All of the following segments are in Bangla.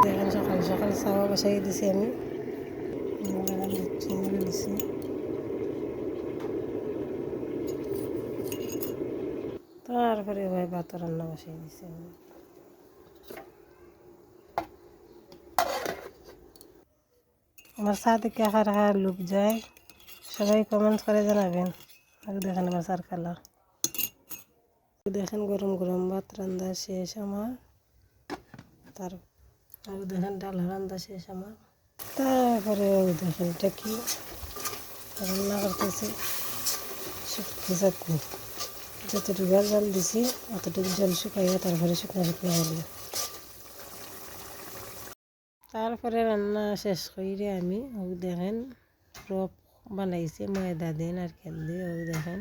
দেখেন সকাল সকাল চাওয়া বসাই দিছি আমি দিছি তারপরে ভাই ভাত রান্না বসাই দিছি আমি। আমার চা থেকে আখার আখার লুক যায়, সবাই কমেন্টস করে জানাবেন। আর দেখেন আমার চার কালার, দেখেন গরম গরম ভাত রান্না শেষ আমার। তার আর দেখেন ডাল রান্না শেষ আমার। তারপরে দেখেন এটা কি রান্না করতেছি, শুটকি চাটনি। যতটুকু জল দিছি অতটুকু জল শুকাইয়া তারপরে শুকনো শুকনো হলো। তারপরে রান্না শেষ করে আমি দেখেন রব বানাইছি ময়দা দিয়ে নারকেল দিয়ে, দেখেন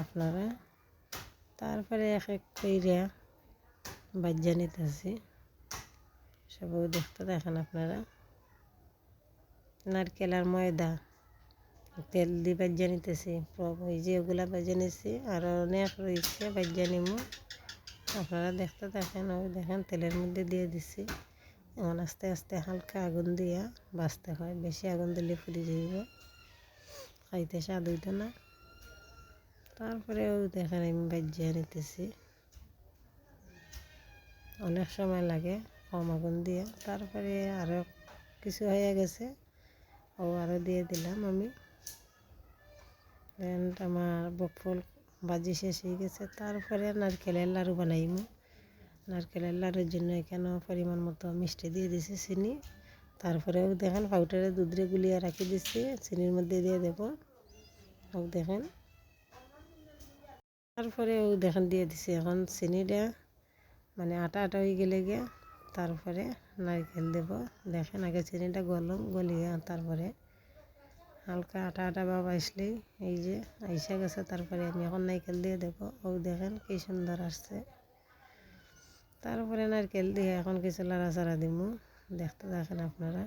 আপনারা। তারপরে এক এক করে বাজ্যা নিতেছি, সব দেখতে দেখেন আপনারা। নারকেল আর ময়দা তেল দিয়ে বাজ্যা নিতেছি, ওই যে ওগুলা বাজ্যা নিছি আর অনেক রয়েছে বাজ্যা নিমু, আপনারা দেখতে দেখেন। ওই দেখেন তেলের মধ্যে দিয়ে দিছি। এখন আস্তে আস্তে হালকা আগুন দিয়া ভাজতে হয়, বেশি আগুন দিলে ফুটে যাইব, খাইতে স্বাদ হইত না। তারপরে ওই দেখেন আমি বাজ্যা নিতেছি, অনেক সময় লাগে কম আগুন দিয়ে। তারপরে আরও কিছু হয়ে গেছে, ও আরও দিয়ে দিলাম আমি। আমার বকফুল ভাজি শেষ হয়ে গেছে। তারপরে নারকেলের লাড়ু বানাইমু। নারকেলের লাড়ুর জন্য এখানে পরিমাণ মতো মিষ্টি দিয়ে দিছি, চিনি। তারপরেও দেখেন পাউডারে দুধরে গুলিয়ে রাখি দিছি, চিনির মধ্যে দিয়ে দেব। ও দেখেন তারপরেও দেখেন দিয়ে দিছি এখন চিনিটা, মানে আটা আটা হয়ে গেলে গিয়া তারপরে নারকেল দেব। দেখেন আগে চিনিটা গলিয়ে তারপরে হালকা আটা আটা ভাব আসলেই এই যে আইসা গেছে, তারপরে আমি এখন নারকেল দিয়ে দেবো। ও দেখেন কি সুন্দর আসছে। তারপরে নারকেল দিয়ে এখন কিছু লাড়াচাড়া দিব, দেখতে দেখেন আপনারা।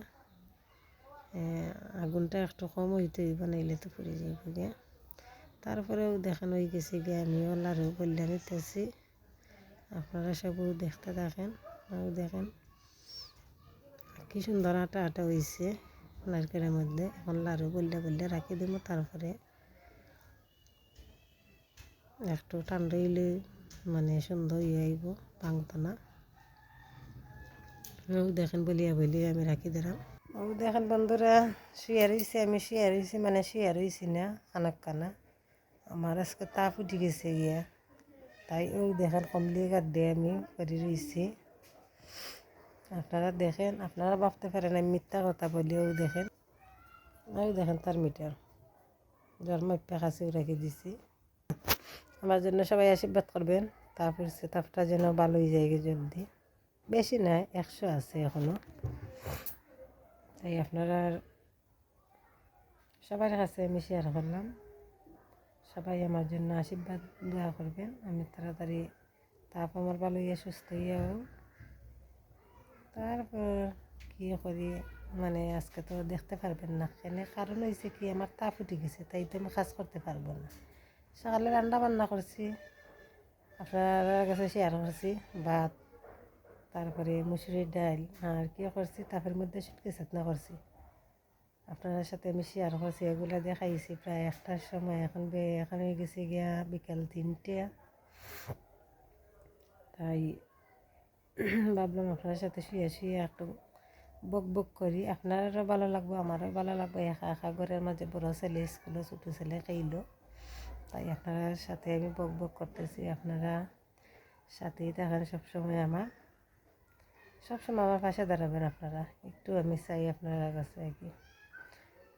আগুনটা একটু কম হইতে হইব, নাইলে তো পুড়ে যাইব গিয়া। তারপরেও দেখেন হয়ে গেছে গিয়ে আমিও লাড়ু বললে নিতেছি, আপনারা সবও দেখতে দেখেন। ও দেখেন কি সুন্দর আটা আটা হয়েছে নারকেলের মধ্যে। এখন লাড়ু বললে বললে রাখি দিব, তারপরে একটু ঠান্ডা হইলে মানে সুন্দর হয়ে আইব, ভাঙতো না। ও দেখেন বলিয়া বলিয়া আমি রাখি দিলাম। ও দেখেন বন্ধুরা শুয়ে রয়েছি, আমি শুয়ে রয়েছি মানে শুয়ে রয়েছি না, খানাক খানা আমার আজকে তাপ উঠে গেছে গিয়া। তাই ও দেখেন কমলি গাড্ডে আমি করে রয়েছি। আপনারা দেখেন, আপনারা ভাবতে পারেন আমি মিথ্যা কথা বলি। ও দেখেন, ওই দেখেন তার মিটার যার মাইপা কাছেও রেখে দিছি। আমার জন্য সবাই আশীর্বাদ করবেন, তারপর সে তাপটা যেন ভালো হয়ে যায় জলদি। বেশি নাই, 100 আছে এখনও। তাই আপনারা সবার কাছে আমি শেয়ার করলাম, সবাই আমার জন্য আশীর্বাদ দোয়া করবেন, আমি তাড়াতাড়ি তাপ আমার ভালো হইয়া সুস্থ হইয়াও। তারপর কী করি মানে আজকে তো দেখতে পারবেন না, কেন কারণ হয়েছে কি আমার তাপ উঠে গেছে, তাই তো আমি কাজ করতে পারবো না। সকালে রান্না বান্না করছি, আপনার কাছে শেয়ার করছি ভাত, তারপরে মুসুরির ডাল আর কি করছি, তাপের মধ্যে শুটকি চাটনা করছি। আপনার সাথে আমি শেয়ার করছি, এগুলো দিয়ে খাইছি প্রায় 1টার সময়। এখন হয়ে গেছে গিয়া বিকাল 3টে। তাই ভাবলাম আপনার সাথে শুয়ে শুয়ে একটু বক বক করি, আপনারও ভালো লাগবে আমারও ভালো লাগবে। একা একা ঘরের মাঝে বড় ছেলে স্কুলে, ছোটো ছেলে খাইলো, তাই আপনার সাথে আমি বক বক করতেছি। আপনারা সাথেই থাকেন সবসময়, সবসময় আমার পাশে দাঁড়াবেন আপনারা। একটু আমি চাই আপনারা কাছে আর কি।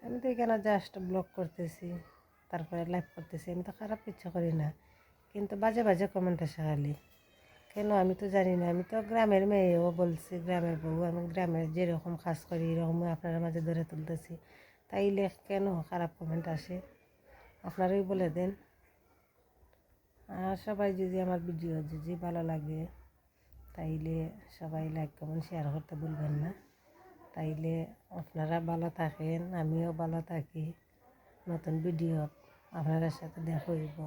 আমি তো এখানে জাস্ট ব্লগ করতেছি, তারপরে লাইভ করতেছি, আমি তো খারাপ কিছু করি না, কিন্তু বাজে বাজে কমেন্ট আসে খালি। কেন আমি তো জানি না, আমি তো গ্রামের মেয়েও বলছি, গ্রামের বউ, আমি গ্রামের যেরকম কাজ করি এরকম আপনার মাঝে ধরে তুলতেছি, তাইলে কেন খারাপ কমেন্ট আসে আপনারাই বলে দেন। আর সবাই যদি আমার ভিডিও যদি ভালো লাগে তাইলে সবাই লাইক কমেন্ট শেয়ার করতে ভুলবেন না। তাইলে আপনারা ভালো থাকেন, আমিও ভালো থাকি। নতুন ভিডিও আপনাদের সাথে দেখা হইব।